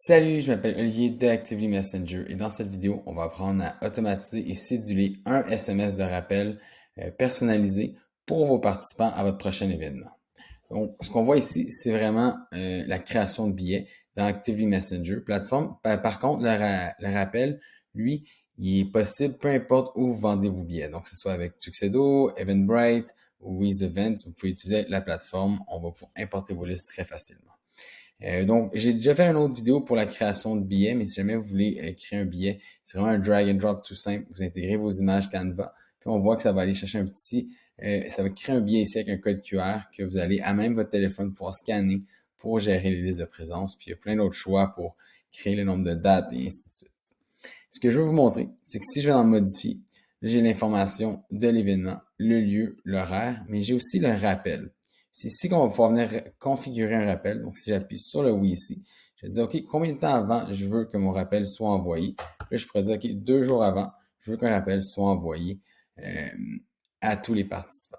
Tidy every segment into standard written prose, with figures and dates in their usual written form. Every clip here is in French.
Salut, je m'appelle Olivier de Actively Messenger et dans cette vidéo, on va apprendre à automatiser et céduler un SMS de rappel personnalisé pour vos participants à votre prochain événement. Donc, ce qu'on voit ici, c'est vraiment la création de billets dans Actively Messenger plateforme. Par contre, le rappel, lui, il est possible peu importe où vous vendez vos billets. Donc, que ce soit avec Tuxedo, Eventbrite ou WizEvent, vous pouvez utiliser la plateforme. On va pouvoir importer vos listes très facilement. Donc, j'ai déjà fait une autre vidéo pour la création de billets, mais si jamais vous voulez créer un billet, c'est vraiment un drag and drop tout simple. Vous intégrez vos images Canva, puis on voit que ça va aller chercher ça va créer un billet ici avec un code QR que vous allez à même votre téléphone pouvoir scanner pour gérer les listes de présence. Puis il y a plein d'autres choix pour créer le nombre de dates et ainsi de suite. Ce que je veux vous montrer, c'est que si je vais dans modifier, j'ai l'information de l'événement, le lieu, l'horaire, mais j'ai aussi le rappel. C'est ici qu'on va pouvoir venir configurer un rappel. Donc, si j'appuie sur le oui ici, je vais dire, OK, combien de temps avant je veux que mon rappel soit envoyé? Là, je pourrais dire, OK, 2 jours avant, je veux qu'un rappel soit envoyé à tous les participants.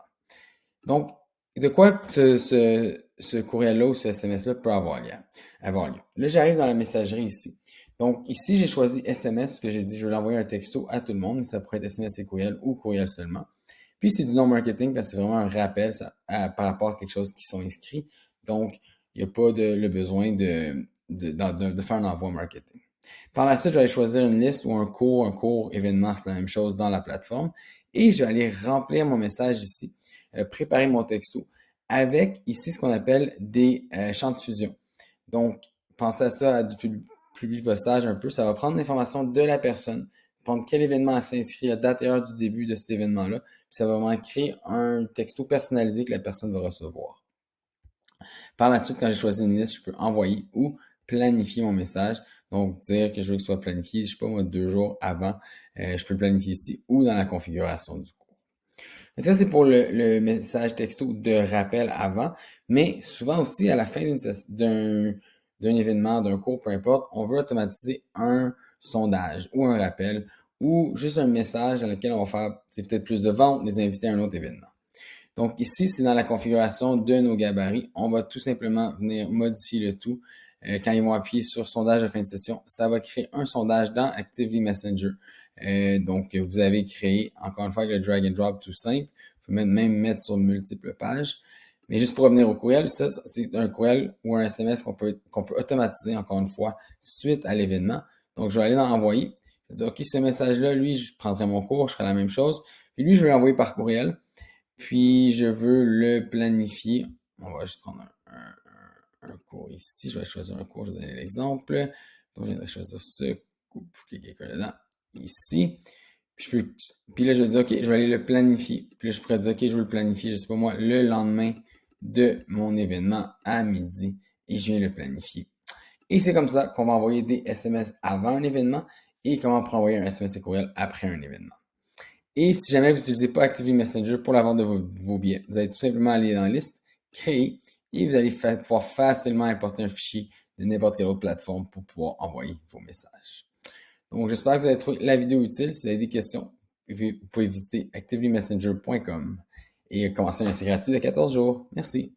Donc, de quoi ce courriel-là ou ce SMS-là peut avoir lieu. Là, j'arrive dans la messagerie ici. Donc, ici, j'ai choisi SMS parce que j'ai dit je veux l'envoyer un texto à tout le monde, mais ça pourrait être SMS et courriel ou courriel seulement. Puis, c'est du non-marketing parce que c'est vraiment un rappel par rapport à quelque chose qui sont inscrits. Donc, il n'y a pas le besoin de faire un envoi marketing. Par la suite, je vais aller choisir une liste ou un cours événement, c'est la même chose dans la plateforme. Et je vais aller remplir mon message ici, préparer mon texto avec ici ce qu'on appelle des champs de fusion. Donc, pensez à ça à du public postage un peu. Ça va prendre l'information de la personne, prendre quel événement elle s'inscrit, la date et heure du début de cet événement-là, puis ça va vraiment créer un texto personnalisé que la personne va recevoir. Par la suite, quand j'ai choisi une liste, je peux envoyer ou planifier mon message. Donc, dire que je veux que ce soit planifié, je sais pas moi, 2 jours avant, je peux le planifier ici ou dans la configuration du cours. Donc ça, c'est pour le message texto de rappel avant, mais souvent aussi à la fin d'un événement, d'un cours, peu importe, on veut automatiser un sondage ou un rappel ou juste un message dans lequel on va faire peut-être plus de ventes, les inviter à un autre événement. Donc ici, c'est dans la configuration de nos gabarits. On va tout simplement venir modifier le tout. Quand ils vont appuyer sur sondage de fin de session, ça va créer un sondage dans Actively Messenger. Donc, vous avez créé, encore une fois, avec le drag and drop tout simple. Vous pouvez même mettre sur multiples pages. Mais juste pour revenir au courriel, ça, c'est un courriel ou un SMS qu'on peut automatiser, encore une fois, suite à l'événement. Donc, je vais aller dans Envoyer. Je vais dire, OK, ce message-là, lui, je prendrai mon cours, je ferai la même chose. Puis lui, je vais l'envoyer par courriel. Puis, je veux le planifier. On va juste prendre un cours ici. Je vais choisir un cours, je vais donner l'exemple. Donc, je viendrai choisir ce cours. Faut qu'il y ait quelqu'un dedans. Ici. Puis là, je vais dire, OK, je vais aller le planifier. Puis là, je pourrais dire, OK, je veux le planifier, je sais pas moi, le lendemain de mon événement à midi. Et je viens le planifier. Et c'est comme ça qu'on va envoyer des SMS avant un événement et comment on peut envoyer un SMS et courriel après un événement. Et si jamais vous n'utilisez pas Actively Messenger pour la vente de vos billets, vous allez tout simplement aller dans la liste, créer, et vous allez pouvoir facilement importer un fichier de n'importe quelle autre plateforme pour pouvoir envoyer vos messages. Donc, j'espère que vous avez trouvé la vidéo utile. Si vous avez des questions, vous pouvez visiter activelymessenger.com et commencer un essai gratuit de 14 jours. Merci.